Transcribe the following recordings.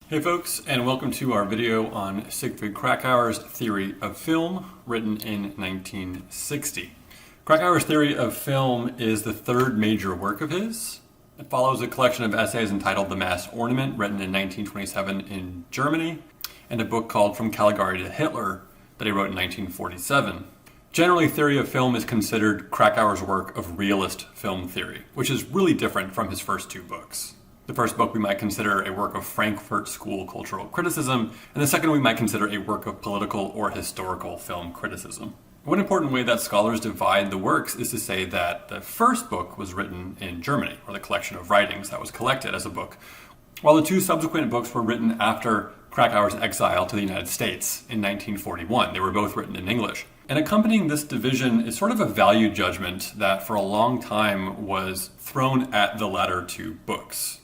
Hey folks, and welcome to our video on Siegfried Kracauer's theory of film, written in 1960. Kracauer's theory of film is the third major work of his. It follows a collection of essays entitled The Mass Ornament, written in 1927 in Germany, and a book called From Caligari to Hitler that he wrote in 1947. Generally, theory of film is considered Kracauer's work of realist film theory, which is really different from his first two books. The first book we might consider a work of Frankfurt School cultural criticism, and the second we might consider a work of political or historical film criticism. One important way that scholars divide the works is to say that the first book was written in Germany, or the collection of writings that was collected as a book, while the two subsequent books were written after Kracauer's exile to the United States in 1941. They were both written in English. And accompanying this division is sort of a value judgment that for a long time was thrown at the latter two books.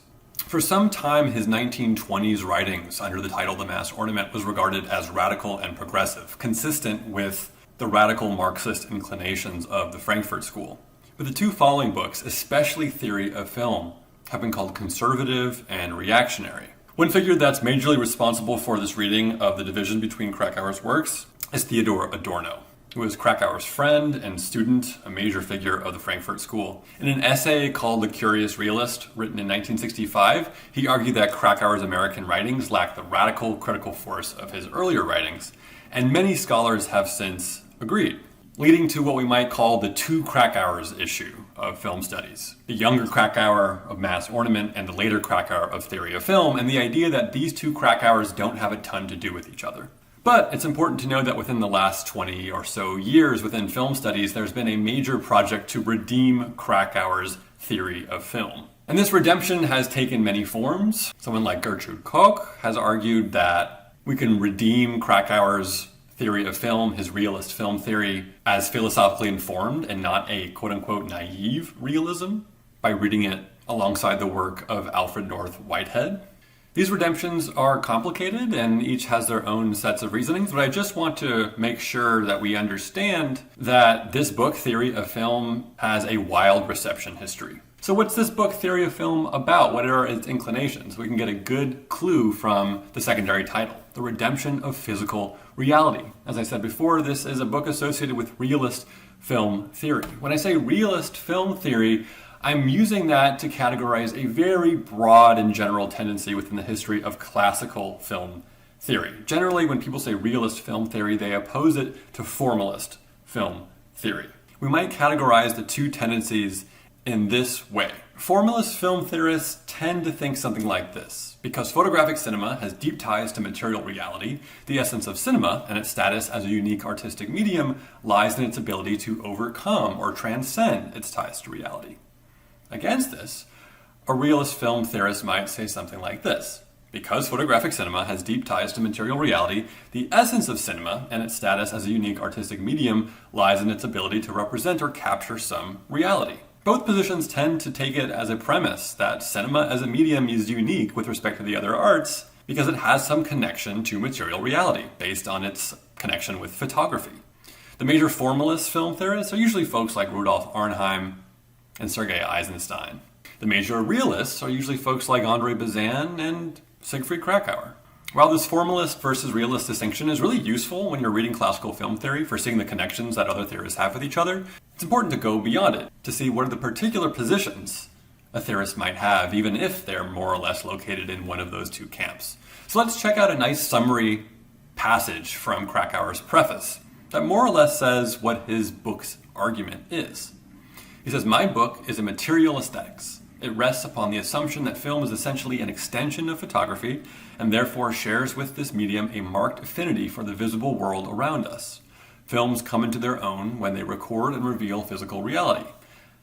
For some time, his 1920s writings under the title The Mass Ornament was regarded as radical and progressive, consistent with the radical Marxist inclinations of the Frankfurt School. But the two following books, especially Theory of Film, have been called conservative and reactionary. One figure that's majorly responsible for this reading of the division between Kracauer's works is Theodor Adorno, who was Kracauer's friend and student, a major figure of the Frankfurt School. In an essay called The Curious Realist, written in 1965, he argued that Kracauer's American writings lacked the radical critical force of his earlier writings, and many scholars have since agreed, leading to what we might call the two Kracauers issue of film studies. The younger Kracauer of Mass Ornament and the later Kracauer of Theory of Film, and the idea that these two Kracauers don't have a ton to do with each other. But it's important to know that within the last 20 or so years within film studies, there's been a major project to redeem Kracauer's theory of film. And this redemption has taken many forms. Someone like Gertrude Koch has argued that we can redeem Kracauer's theory of film, his realist film theory, as philosophically informed and not a quote-unquote naive realism by reading it alongside the work of Alfred North Whitehead. These redemptions are complicated and each has their own sets of reasonings, but I just want to make sure that we understand that this book, Theory of Film, has a wild reception history. So what's this book, Theory of Film, about? What are its inclinations? We can get a good clue from the secondary title, The Redemption of Physical Reality. As I said before, this is a book associated with realist film theory. When I say realist film theory, I'm using that to categorize a very broad and general tendency within the history of classical film theory. Generally, when people say realist film theory, they oppose it to formalist film theory. We might categorize the two tendencies in this way. Formalist film theorists tend to think something like this. Because photographic cinema has deep ties to material reality, the essence of cinema and its status as a unique artistic medium lies in its ability to overcome or transcend its ties to reality. Against this, a realist film theorist might say something like this. Because photographic cinema has deep ties to material reality, the essence of cinema and its status as a unique artistic medium lies in its ability to represent or capture some reality. Both positions tend to take it as a premise that cinema as a medium is unique with respect to the other arts because it has some connection to material reality based on its connection with photography. The major formalist film theorists are usually folks like Rudolf Arnheim and Sergei Eisenstein. The major realists are usually folks like Andre Bazin and Siegfried Kracauer. While this formalist versus realist distinction is really useful when you're reading classical film theory for seeing the connections that other theorists have with each other, it's important to go beyond it to see what are the particular positions a theorist might have, even if they're more or less located in one of those two camps. So let's check out a nice summary passage from Kracauer's preface that more or less says what his book's argument is. He says, "My book is a material aesthetics. It rests upon the assumption that film is essentially an extension of photography and therefore shares with this medium a marked affinity for the visible world around us. Films come into their own when they record and reveal physical reality.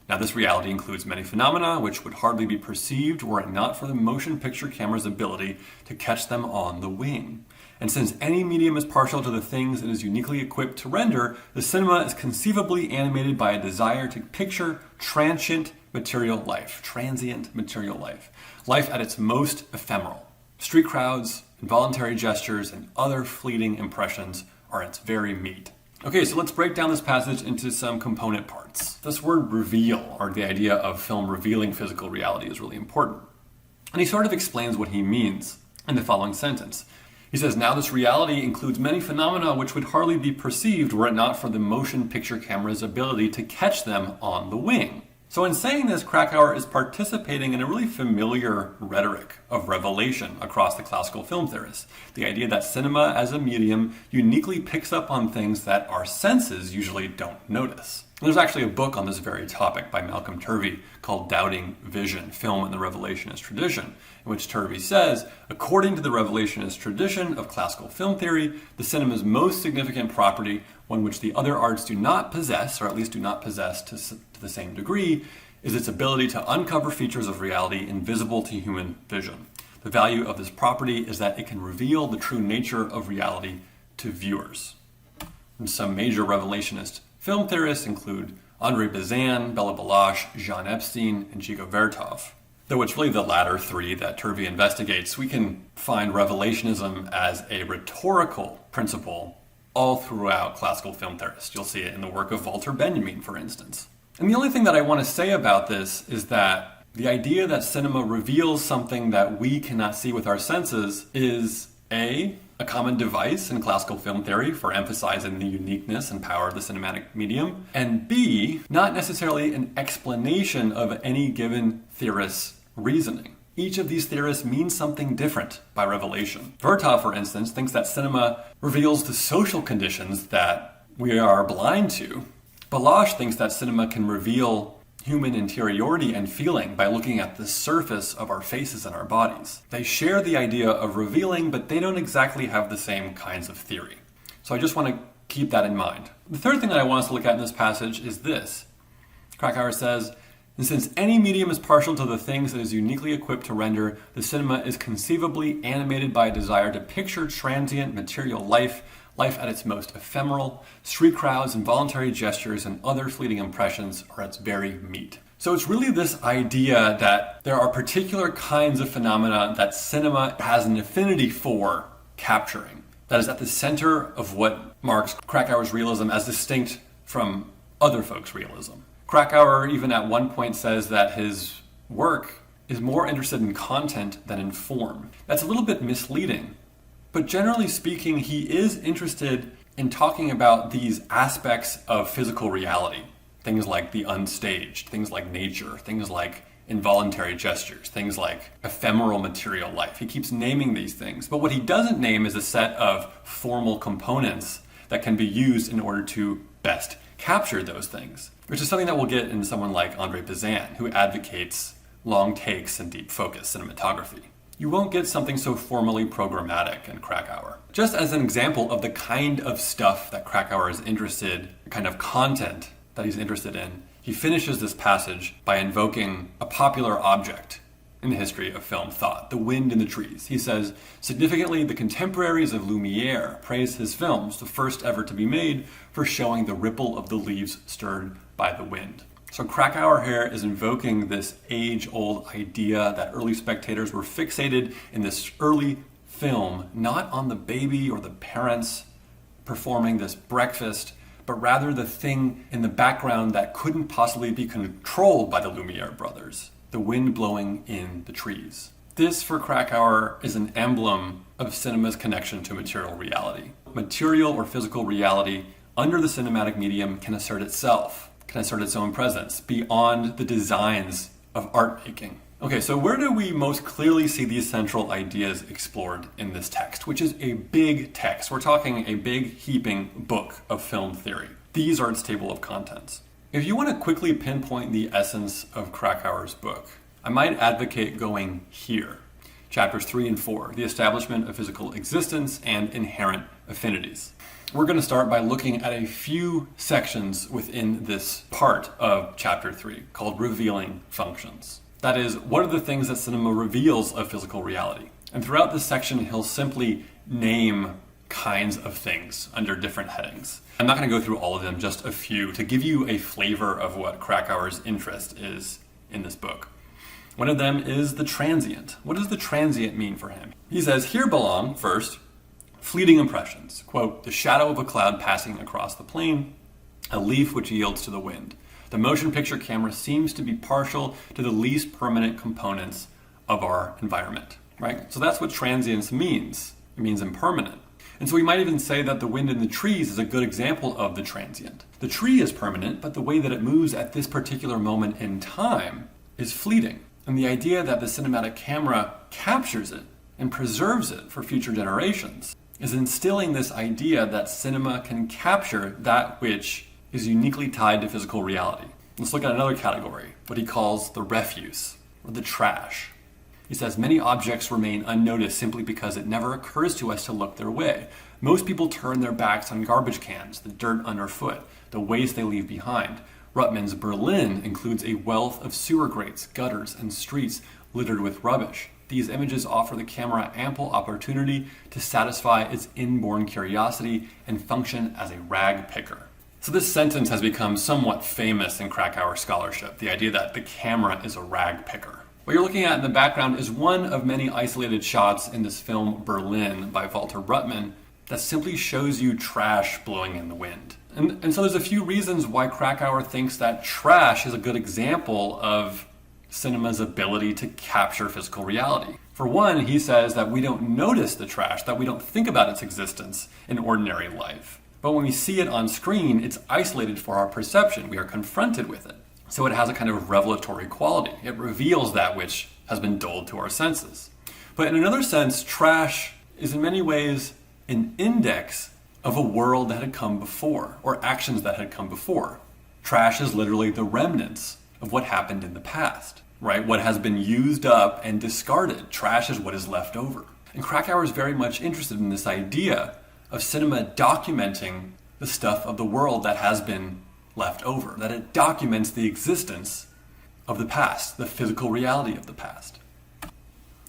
Now, this reality includes many phenomena which would hardly be perceived were it not for the motion picture camera's ability to catch them on the wing. And since any medium is partial to the things it is uniquely equipped to render, the cinema is conceivably animated by a desire to picture transient material life, life at its most ephemeral. Street crowds, involuntary gestures, and other fleeting impressions are its very meat." Okay, so let's break down this passage into some component parts. This word reveal, or the idea of film revealing physical reality, is really important. And he sort of explains what he means. in the following sentence. He says, now this reality includes many phenomena which would hardly be perceived were it not for the motion picture camera's ability to catch them on the wing. So in saying this, Kracauer is participating in a really familiar rhetoric of revelation across the classical film theorists. The idea that cinema as a medium uniquely picks up on things that our senses usually don't notice. And there's actually a book on this very topic by Malcolm Turvey called Doubting Vision, Film in the Revelationist Tradition, in which Turvey says, according to the revelationist tradition of classical film theory, the cinema's most significant property, one which the other arts do not possess, or at least do not possess to the same degree, is its ability to uncover features of reality invisible to human vision. The value of this property is that it can reveal the true nature of reality to viewers. And some major revelationist film theorists include André Bazin, Bela Balazs, Jean Epstein, and Jigo Vertov. Though it's really the latter three that Turvey investigates, we can find revelationism as a rhetorical principle all throughout classical film theorists. You'll see it in the work of Walter Benjamin, for instance. And the only thing that I want to say about this is that the idea that cinema reveals something that we cannot see with our senses is A, a common device in classical film theory for emphasizing the uniqueness and power of the cinematic medium, and B, not necessarily an explanation of any given theorist's reasoning. Each of these theorists means something different by revelation. Vertov, for instance, thinks that cinema reveals the social conditions that we are blind to. Balazs thinks that cinema can reveal human interiority and feeling by looking at the surface of our faces and our bodies. They share the idea of revealing, but they don't exactly have the same kinds of theory. So I just want to keep that in mind. The third thing that I want us to look at in this passage is this. Kracauer says, and since any medium is partial to the things it is uniquely equipped to render, the cinema is conceivably animated by a desire to picture transient material life at its most ephemeral. Street crowds, involuntary gestures, and other fleeting impressions are its very meat. So it's really this idea that there are particular kinds of phenomena that cinema has an affinity for capturing. That is at the center of what marks Kracauer's realism as distinct from other folks' realism. Kracauer even at one point says that his work is more interested in content than in form. That's a little bit misleading. But generally speaking, he is interested in talking about these aspects of physical reality. Things like the unstaged, things like nature, things like involuntary gestures, things like ephemeral material life. He keeps naming these things. But what he doesn't name is a set of formal components that can be used in order to best capture those things, which is something that we'll get in someone like André Bazin, who advocates long takes and deep focus cinematography. You won't get something so formally programmatic in Kracauer. Just as an example of the kind of stuff that Kracauer is interested, the kind of content that he's interested in, he finishes this passage by invoking a popular object in the history of film thought, the wind in the trees. He says, significantly, the contemporaries of Lumiere praise his films, the first ever to be made, for showing the ripple of the leaves stirred by the wind. So Kracauer here is invoking this age-old idea that early spectators were fixated in this early film, not on the baby or the parents performing this breakfast, but rather the thing in the background that couldn't possibly be controlled by the Lumiere brothers, the wind blowing in the trees. This, for Kracauer, is an emblem of cinema's connection to material reality. Material or physical reality under the cinematic medium can assert itself, can assert its own presence beyond the designs of art making. Okay, so where do we most clearly see these central ideas explored in this text, which is a big text? We're talking a big heaping book of film theory. These are its table of contents. If you want to quickly pinpoint the essence of Kracauer's book, I might advocate going here. Chapters 3 and 4, the establishment of physical existence and inherent affinities. We're going to start by looking at a few sections within this part of chapter 3 called revealing functions. That is, what are the things that cinema reveals of physical reality? And throughout this section, he'll simply name kinds of things under different headings. I'm not going to go through all of them, just a few, to give you a flavor of what Kracauer's interest is in this book. One of them is the transient. What does the transient mean for him? He says, here belong, first, fleeting impressions. Quote, the shadow of a cloud passing across the plain, a leaf which yields to the wind. The motion picture camera seems to be partial to the least permanent components of our environment. right? So that's what transience means. It means impermanent. And so we might even say that the wind in the trees is a good example of the transient. The tree is permanent, but the way that it moves at this particular moment in time is fleeting. And the idea that the cinematic camera captures it and preserves it for future generations is instilling this idea that cinema can capture that which is uniquely tied to physical reality. Let's look at another category, what he calls the refuse, or the trash. He says, many objects remain unnoticed simply because it never occurs to us to look their way. Most people turn their backs on garbage cans, the dirt underfoot, the waste they leave behind. Ruttman's Berlin includes a wealth of sewer grates, gutters, and streets littered with rubbish. These images offer the camera ample opportunity to satisfy its inborn curiosity and function as a rag picker. So this sentence has become somewhat famous in Kracauer scholarship, the idea that the camera is a rag picker. What you're looking at in the background is one of many isolated shots in this film Berlin by Walter Ruttman that simply shows you trash blowing in the wind. And so there's a few reasons why Kracauer thinks that trash is a good example of cinema's ability to capture physical reality. For one, he says that we don't notice the trash, that we don't think about its existence in ordinary life. But when we see it on screen, it's isolated for our perception. We are confronted with it. So it has a kind of revelatory quality. It reveals that which has been dulled to our senses. But in another sense, trash is in many ways an index of a world that had come before, or actions that had come before. Trash is literally the remnants of what happened in the past, right? What has been used up and discarded. Trash is what is left over. And Kracauer is very much interested in this idea of cinema documenting the stuff of the world that has been left over, that it documents the existence of the past, the physical reality of the past.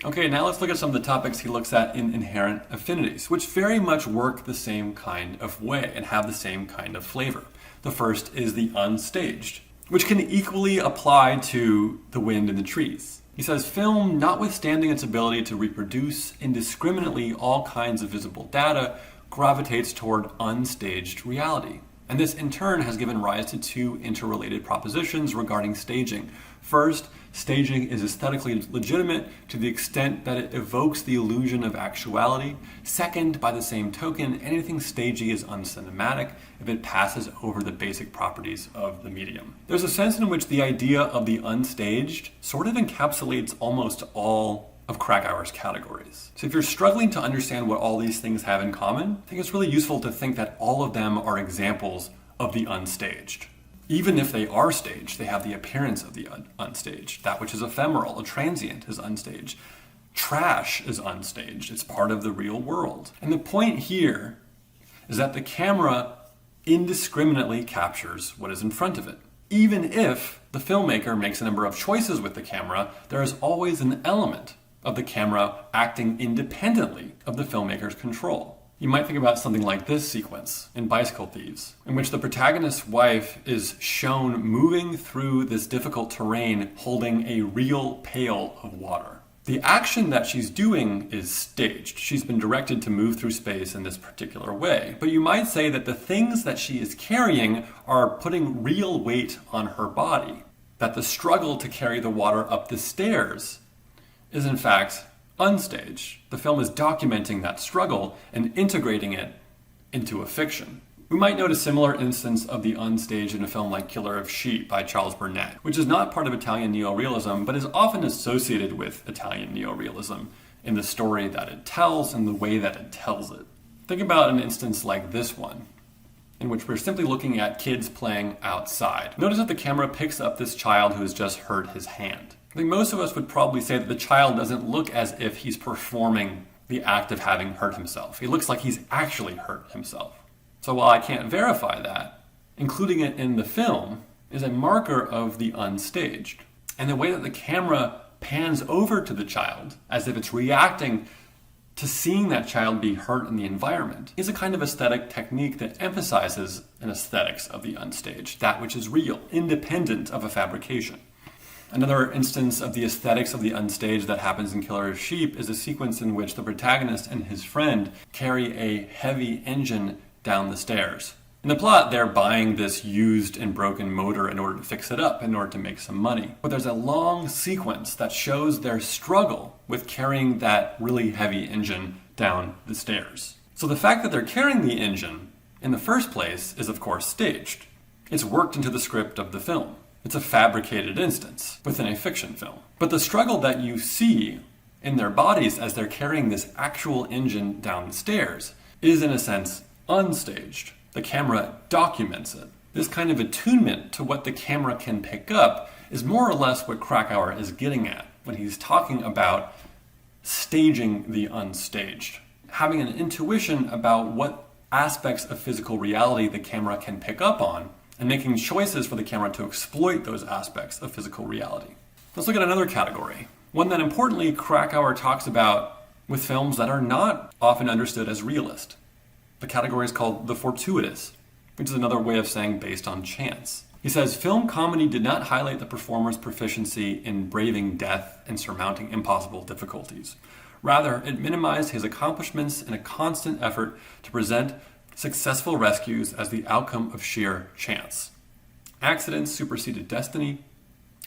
Okay, now let's look at some of the topics he looks at in inherent affinities, which very much work the same kind of way and have the same kind of flavor. The first is the unstaged, which can equally apply to the wind in the trees. He says, film, notwithstanding its ability to reproduce indiscriminately all kinds of visible data, gravitates toward unstaged reality. And this in turn has given rise to two interrelated propositions regarding staging. First, staging is aesthetically legitimate to the extent that it evokes the illusion of actuality. Second, by the same token, anything stagey is uncinematic if it passes over the basic properties of the medium. There's a sense in which the idea of the unstaged sort of encapsulates almost all of Kracauer's categories. So if you're struggling to understand what all these things have in common, I think it's really useful to think that all of them are examples of the unstaged. Even if they are staged, they have the appearance of the unstaged. That which is ephemeral, a transient, is unstaged. Trash is unstaged. It's part of the real world. And the point here is that the camera indiscriminately captures what is in front of it. Even if the filmmaker makes a number of choices with the camera, there is always an element of the camera acting independently of the filmmaker's control. You might think about something like this sequence in Bicycle Thieves, in which the protagonist's wife is shown moving through this difficult terrain holding a real pail of water. The action that she's doing is staged. She's been directed to move through space in this particular way. But you might say that the things that she is carrying are putting real weight on her body, that the struggle to carry the water up the stairs is in fact unstaged. The film is documenting that struggle and integrating it into a fiction. We might note a similar instance of the unstaged in a film like Killer of Sheep by Charles Burnett, which is not part of Italian neorealism, but is often associated with Italian neorealism in the story that it tells and the way that it tells it. Think about an instance like this one, in which we're simply looking at kids playing outside. Notice that the camera picks up this child who has just hurt his hand. I think most of us would probably say that the child doesn't look as if he's performing the act of having hurt himself. He looks like he's actually hurt himself. So while I can't verify that, including it in the film is a marker of the unstaged. And the way that the camera pans over to the child, as if it's reacting to seeing that child be hurt in the environment, is a kind of aesthetic technique that emphasizes an aesthetics of the unstaged, that which is real, independent of a fabrication. Another instance of the aesthetics of the unstaged that happens in Killer of Sheep is a sequence in which the protagonist and his friend carry a heavy engine down the stairs. In the plot, they're buying this used and broken motor in order to fix it up, in order to make some money. But there's a long sequence that shows their struggle with carrying that really heavy engine down the stairs. So the fact that they're carrying the engine in the first place is of course staged. It's worked into the script of the film. It's a fabricated instance within a fiction film. But the struggle that you see in their bodies as they're carrying this actual engine down the stairs is in a sense unstaged. The camera documents it. This kind of attunement to what the camera can pick up is more or less what Kracauer is getting at when he's talking about staging the unstaged. Having an intuition about what aspects of physical reality the camera can pick up on, and making choices for the camera to exploit those aspects of physical reality. Let's look at another category, one that importantly Kracauer talks about with films that are not often understood as realist. The category is called the fortuitous, which is another way of saying based on chance. He says, film comedy did not highlight the performer's proficiency in braving death and surmounting impossible difficulties. Rather, it minimized his accomplishments in a constant effort to present successful rescues as the outcome of sheer chance. Accidents superseded destiny.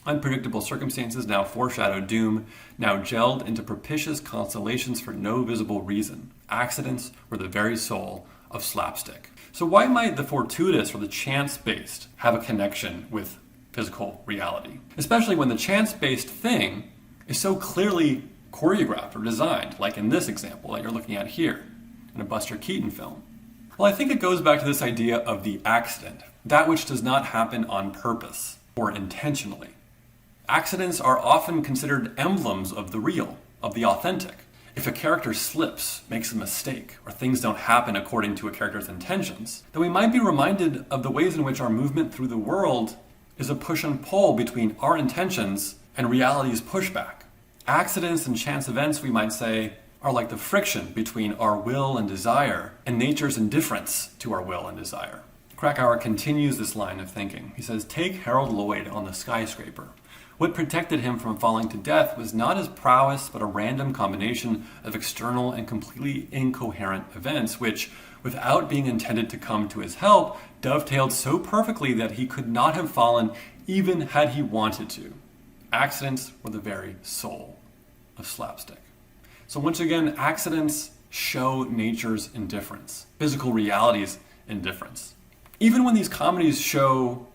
Unpredictable circumstances now foreshadowed doom, now gelled into propitious constellations for no visible reason. Accidents were the very soul of slapstick. So why might the fortuitous or the chance-based have a connection with physical reality? Especially when the chance-based thing is so clearly choreographed or designed, like in this example that you're looking at here, in a Buster Keaton film. Well, I think it goes back to this idea of the accident, that which does not happen on purpose or intentionally. Accidents are often considered emblems of the real, of the authentic. If a character slips, makes a mistake, or things don't happen according to a character's intentions, then we might be reminded of the ways in which our movement through the world is a push and pull between our intentions and reality's pushback. Accidents and chance events, we might say, are like the friction between our will and desire and nature's indifference to our will and desire. Kracauer continues this line of thinking. He says, take Harold Lloyd on the skyscraper. What protected him from falling to death was not his prowess, but a random combination of external and completely incoherent events, which, without being intended to come to his help, dovetailed so perfectly that he could not have fallen even had he wanted to. Accidents were the very soul of slapstick. So once again, accidents show nature's indifference, physical reality's indifference. Even when these comedies show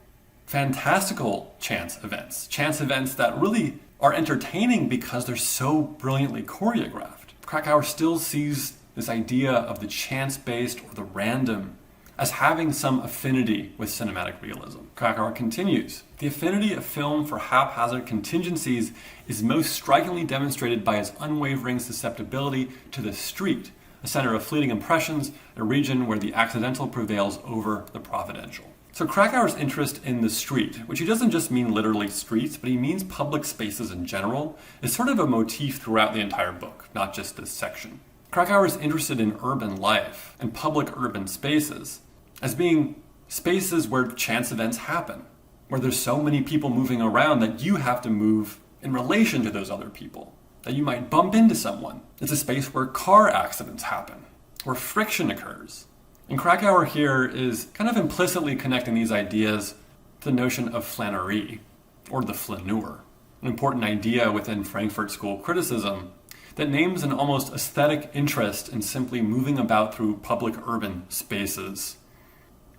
fantastical chance events that really are entertaining because they're so brilliantly choreographed, Kracauer still sees this idea of the chance-based or the random as having some affinity with cinematic realism. Kracauer continues, the affinity of film for haphazard contingencies is most strikingly demonstrated by its unwavering susceptibility to the street, a center of fleeting impressions, a region where the accidental prevails over the providential. So Krakauer's interest in the street, which he doesn't just mean literally streets, but he means public spaces in general, is sort of a motif throughout the entire book, not just this section. Kracauer is interested in urban life and public urban spaces as being spaces where chance events happen, where there's so many people moving around that you have to move in relation to those other people, that you might bump into someone. It's a space where car accidents happen, where friction occurs. And Kracauer here is kind of implicitly connecting these ideas to the notion of flânerie, or the flaneur, an important idea within Frankfurt School criticism that names an almost aesthetic interest in simply moving about through public urban spaces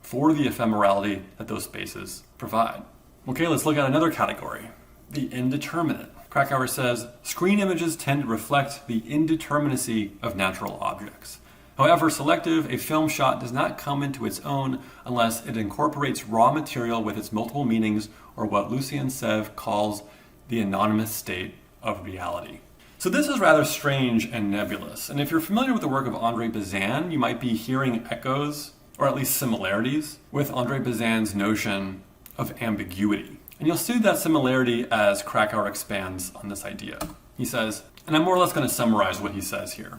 for the ephemerality that those spaces provide. Okay, let's look at another category, the indeterminate. Kracauer says, screen images tend to reflect the indeterminacy of natural objects. However selective, a film shot does not come into its own unless it incorporates raw material with its multiple meanings, or what Lucien Sèvres calls the anonymous state of reality. So this is rather strange and nebulous, and if you're familiar with the work of André Bazin, you might be hearing echoes, or at least similarities, with André Bazin's notion of ambiguity. And you'll see that similarity as Kracauer expands on this idea. He says, and I'm more or less going to summarize what he says here.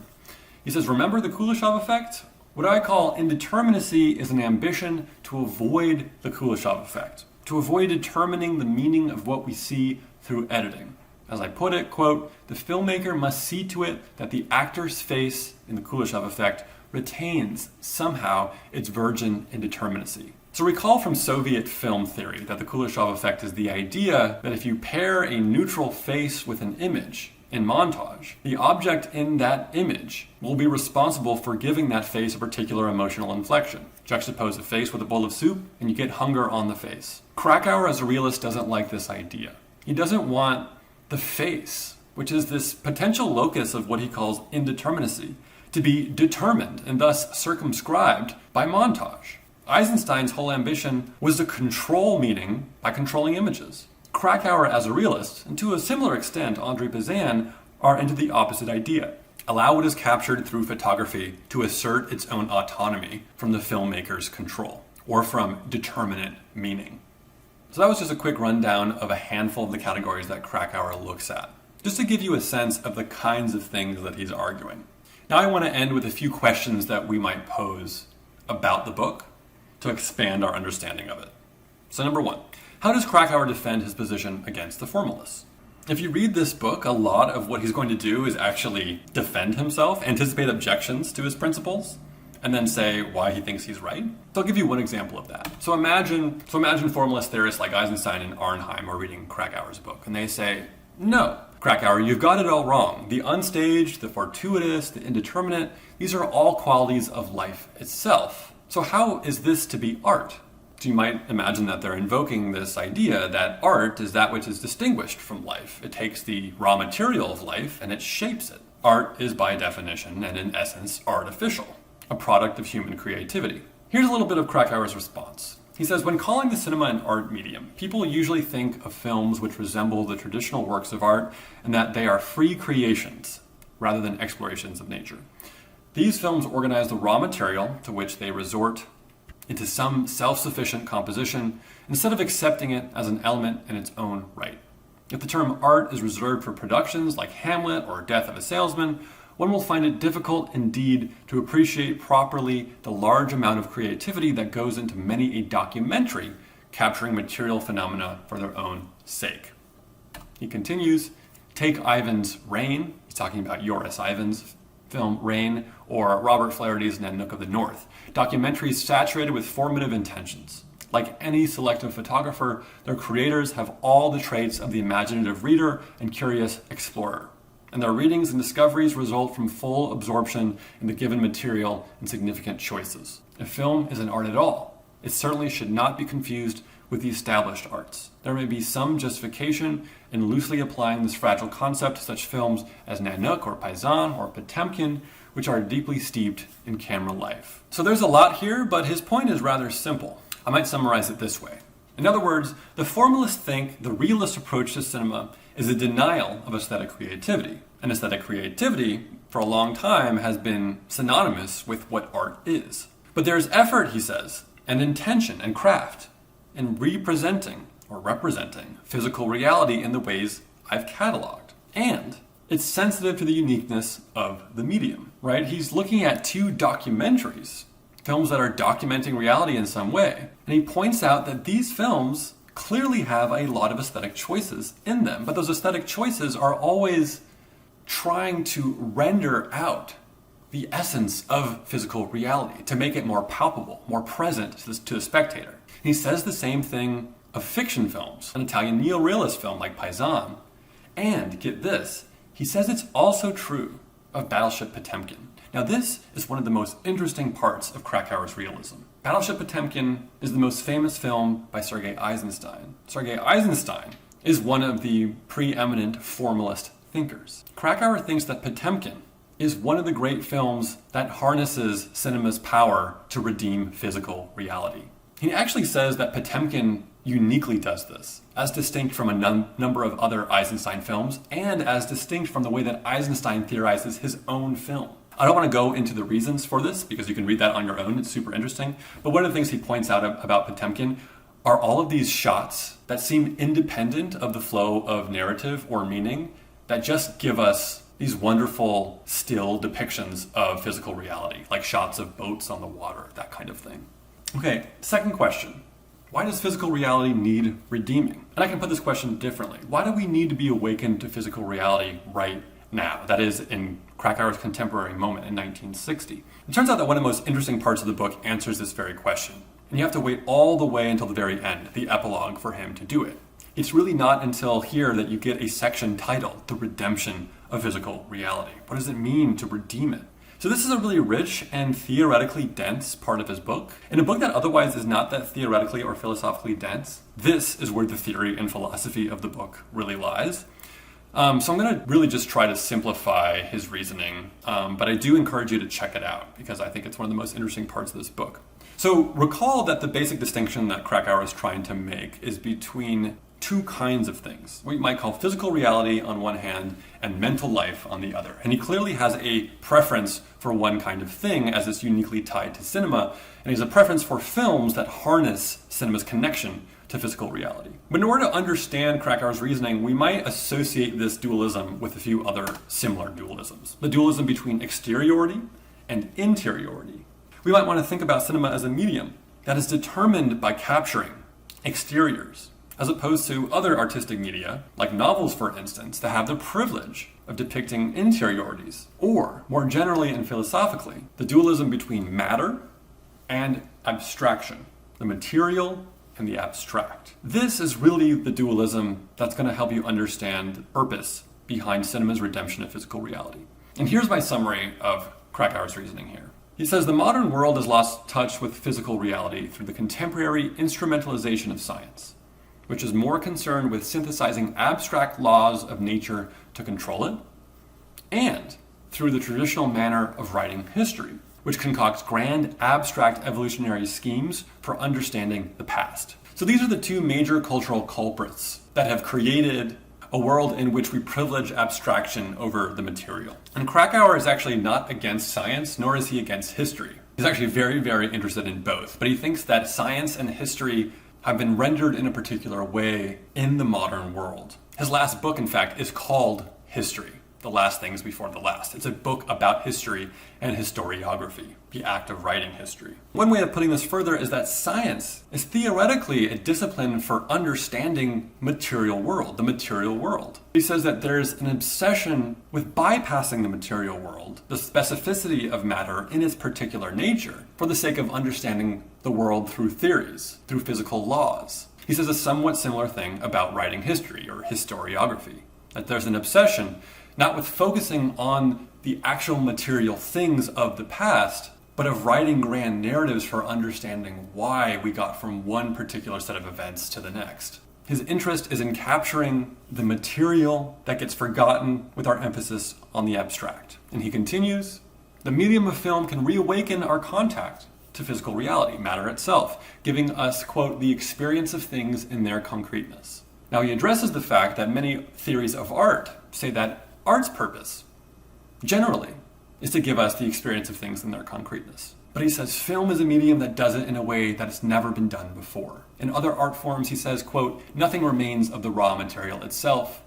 He says, remember the Kuleshov effect? What I call indeterminacy is an ambition to avoid the Kuleshov effect, to avoid determining the meaning of what we see through editing. As I put it, quote, "The filmmaker must see to it that the actor's face in the Kuleshov effect retains somehow its virgin indeterminacy." So recall from Soviet film theory that the Kuleshov effect is the idea that if you pair a neutral face with an image in montage, the object in that image will be responsible for giving that face a particular emotional inflection. Juxtapose a face with a bowl of soup and you get hunger on the face. Kracauer as a realist doesn't like this idea. He doesn't want the face, which is this potential locus of what he calls indeterminacy, to be determined and thus circumscribed by montage. Eisenstein's whole ambition was to control meaning by controlling images. Kracauer as a realist, and to a similar extent André Bazin, are into the opposite idea. Allow what is captured through photography to assert its own autonomy from the filmmaker's control, or from determinate meaning. So that was just a quick rundown of a handful of the categories that Kracauer looks at, just to give you a sense of the kinds of things that he's arguing. Now I want to end with a few questions that we might pose about the book to expand our understanding of it. So number one, how does Kracauer defend his position against the formalists? If you read this book, a lot of what he's going to do is actually defend himself, anticipate objections to his principles, and then say why he thinks he's right. So I'll give you one example of that. So imagine formalist theorists like Eisenstein and Arnheim are reading Krakauer's book, and they say, "No, Kracauer, you've got it all wrong. The unstaged, the fortuitous, the indeterminate, these are all qualities of life itself. So how is this to be art?" So you might imagine that they're invoking this idea that art is that which is distinguished from life. It takes the raw material of life and it shapes it. Art is by definition and in essence artificial, a product of human creativity. Here's a little bit of Krakauer's response. He says, when calling the cinema an art medium, people usually think of films which resemble the traditional works of art and that they are free creations rather than explorations of nature. These films organize the raw material to which they resort into some self-sufficient composition instead of accepting it as an element in its own right. If the term art is reserved for productions like Hamlet or Death of a Salesman, one will find it difficult indeed to appreciate properly the large amount of creativity that goes into many a documentary capturing material phenomena for their own sake. He continues, take Ivan's Rain, he's talking about Joris Ivan's film Rain, or Robert Flaherty's Nanook of the North, documentaries saturated with formative intentions. Like any selective photographer, their creators have all the traits of the imaginative reader and curious explorer, and their readings and discoveries result from full absorption in the given material and significant choices. If film is an art at all, it certainly should not be confused with the established arts. There may be some justification in loosely applying this fragile concept to such films as Nanook or Paysan or Potemkin, which are deeply steeped in camera life. So there's a lot here, but his point is rather simple. I might summarize it this way. In other words, the formalists think the realist approach to cinema is a denial of aesthetic creativity. And aesthetic creativity, for a long time, has been synonymous with what art is. But there's effort, he says, and intention and craft in representing physical reality in the ways I've cataloged. And it's sensitive to the uniqueness of the medium, right? He's looking at two documentaries, films that are documenting reality in some way. And he points out that these films clearly have a lot of aesthetic choices in them, but those aesthetic choices are always trying to render out the essence of physical reality, to make it more palpable, more present to the spectator. And he says the same thing of fiction films, an Italian neo-realist film like Paysan. And, get this, he says it's also true of Battleship Potemkin. Now this is one of the most interesting parts of Krakauer's realism. Battleship Potemkin is the most famous film by Sergei Eisenstein. Sergei Eisenstein is one of the preeminent formalist thinkers. Kracauer thinks that Potemkin is one of the great films that harnesses cinema's power to redeem physical reality. He actually says that Potemkin uniquely does this, as distinct from a number of other Eisenstein films, and as distinct from the way that Eisenstein theorizes his own film. I don't want to go into the reasons for this, because you can read that on your own, it's super interesting, but one of the things he points out about Potemkin are all of these shots that seem independent of the flow of narrative or meaning, that just give us these wonderful still depictions of physical reality, like shots of boats on the water, that kind of thing. Okay, second question. Why does physical reality need redeeming? And I can put this question differently. Why do we need to be awakened to physical reality right now? That is, in Kracauer's contemporary moment in 1960. It turns out that one of the most interesting parts of the book answers this very question. And you have to wait all the way until the very end, the epilogue, for him to do it. It's really not until here that you get a section titled The Redemption of Physical Reality. What does it mean to redeem it? So this is a really rich and theoretically dense part of his book. In a book that otherwise is not that theoretically or philosophically dense, this is where the theory and philosophy of the book really lies. So I'm going to really just try to simplify his reasoning, but I do encourage you to check it out because I think it's one of the most interesting parts of this book. So recall that the basic distinction that Kracauer is trying to make is between two kinds of things, what you might call physical reality on one hand and mental life on the other. And he clearly has a preference for one kind of thing as it's uniquely tied to cinema, and he has a preference for films that harness cinema's connection to physical reality. But in order to understand Kracauer's reasoning, we might associate this dualism with a few other similar dualisms. The dualism between exteriority and interiority. We might want to think about cinema as a medium that is determined by capturing exteriors, as opposed to other artistic media, like novels for instance, that have the privilege of depicting interiorities. Or, more generally and philosophically, the dualism between matter and abstraction, the material and the abstract. This is really the dualism that's going to help you understand the purpose behind cinema's redemption of physical reality. And here's my summary of Kracauer's reasoning here. He says the modern world has lost touch with physical reality through the contemporary instrumentalization of science, which is more concerned with synthesizing abstract laws of nature to control it, and through the traditional manner of writing history, which concocts grand abstract evolutionary schemes for understanding the past. So these are the two major cultural culprits that have created a world in which we privilege abstraction over the material. And Kracauer is actually not against science, nor is he against history. He's actually very, very interested in both, but he thinks that science and history have been rendered in a particular way in the modern world. His last book, in fact, is called History, The Last Things Before the Last. It's a book about history and historiography, the act of writing history. One way of putting this further is that science is theoretically a discipline for understanding material world, the material world. He says that there's an obsession with bypassing the material world, the specificity of matter in its particular nature, for the sake of understanding the world through theories, through physical laws. He says a somewhat similar thing about writing history or historiography, that there's an obsession not with focusing on the actual material things of the past, but of writing grand narratives for understanding why we got from one particular set of events to the next. His interest is in capturing the material that gets forgotten with our emphasis on the abstract. And he continues, the medium of film can reawaken our contact to physical reality, matter itself, giving us, quote, the experience of things in their concreteness. Now he addresses the fact that many theories of art say that art's purpose, generally, is to give us the experience of things in their concreteness. But he says film is a medium that does it in a way that has never been done before. In other art forms, he says, quote, nothing remains of the raw material itself.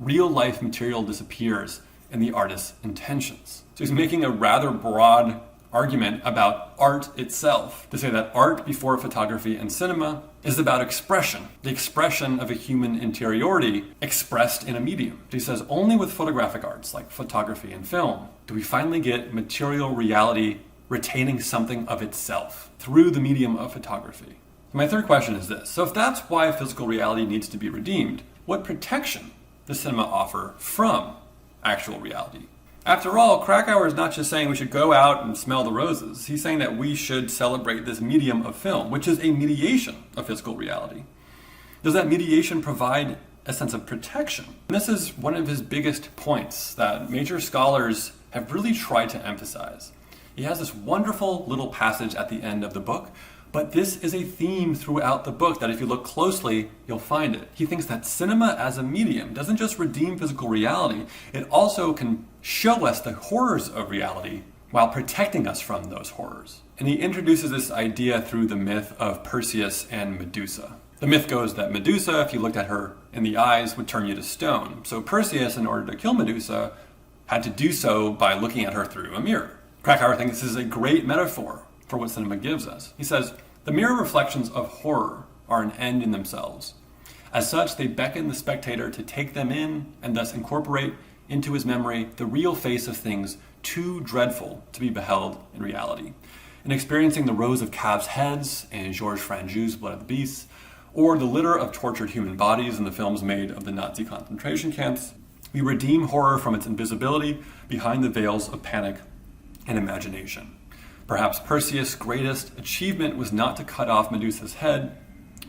Real life material disappears in the artist's intentions. So he's making a rather broad argument about art itself, to say that art before photography and cinema is about expression, the expression of a human interiority expressed in a medium. He says only with photographic arts like photography and film do we finally get material reality retaining something of itself through the medium of photography. My third question is this. So if that's why physical reality needs to be redeemed, what protection does cinema offer from actual reality? After all, Kracauer is not just saying we should go out and smell the roses. He's saying that we should celebrate this medium of film, which is a mediation of physical reality. Does that mediation provide a sense of protection? And this is one of his biggest points that major scholars have really tried to emphasize. He has this wonderful little passage at the end of the book, but this is a theme throughout the book that if you look closely, you'll find it. He thinks that cinema as a medium doesn't just redeem physical reality, it also can show us the horrors of reality while protecting us from those horrors. And he introduces this idea through the myth of Perseus and Medusa. The myth goes that Medusa, if you looked at her in the eyes, would turn you to stone. So Perseus, in order to kill Medusa, had to do so by looking at her through a mirror. Kracauer thinks this is a great metaphor for what cinema gives us. He says, the mirror reflections of horror are an end in themselves. As such, they beckon the spectator to take them in and thus incorporate into his memory the real face of things too dreadful to be beheld in reality. In experiencing the rows of calves' heads in Georges Franju's Blood of the Beasts, or the litter of tortured human bodies in the films made of the Nazi concentration camps, we redeem horror from its invisibility behind the veils of panic and imagination. Perhaps Perseus' greatest achievement was not to cut off Medusa's head,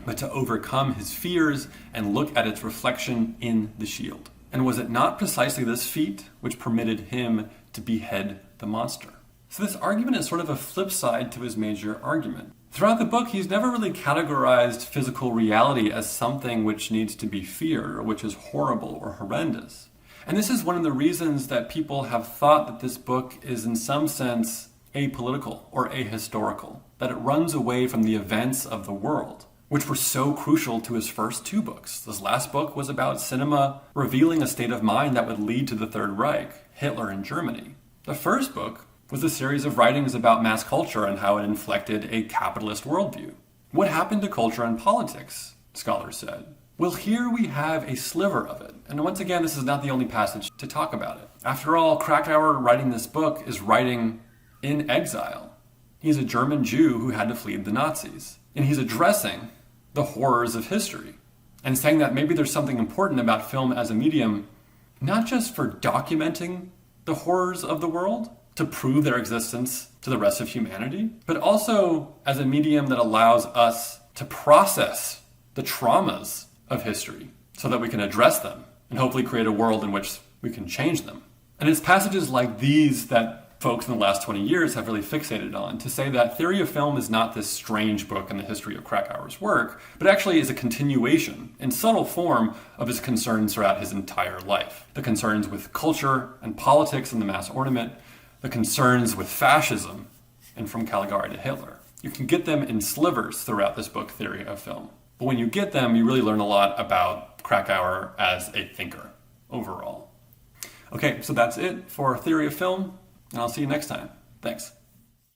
but to overcome his fears and look at its reflection in the shield. And was it not precisely this feat which permitted him to behead the monster? So this argument is sort of a flip side to his major argument. Throughout the book, he's never really categorized physical reality as something which needs to be feared or which is horrible or horrendous. And this is one of the reasons that people have thought that this book is in some sense apolitical or ahistorical, that it runs away from the events of the world, which were so crucial to his first two books. This last book was about cinema revealing a state of mind that would lead to the Third Reich, Hitler and Germany. The first book was a series of writings about mass culture and how it inflected a capitalist worldview. What happened to culture and politics, scholars said? Well, here we have a sliver of it. And once again, this is not the only passage to talk about it. After all, Kracauer writing this book is writing in exile. He's a German Jew who had to flee the Nazis. And he's addressing the horrors of history and saying that maybe there's something important about film as a medium, not just for documenting the horrors of the world, to prove their existence to the rest of humanity, but also as a medium that allows us to process the traumas of history so that we can address them and hopefully create a world in which we can change them. And it's passages like these that folks in the last 20 years have really fixated on, to say that Theory of Film is not this strange book in the history of Kracauer's work, but actually is a continuation, in subtle form, of his concerns throughout his entire life. The concerns with culture and politics and the mass ornament, the concerns with fascism, and from Caligari to Hitler. You can get them in slivers throughout this book, Theory of Film. But when you get them, you really learn a lot about Kracauer as a thinker overall. Okay, so that's it for Theory of Film, and I'll see you next time. Thanks.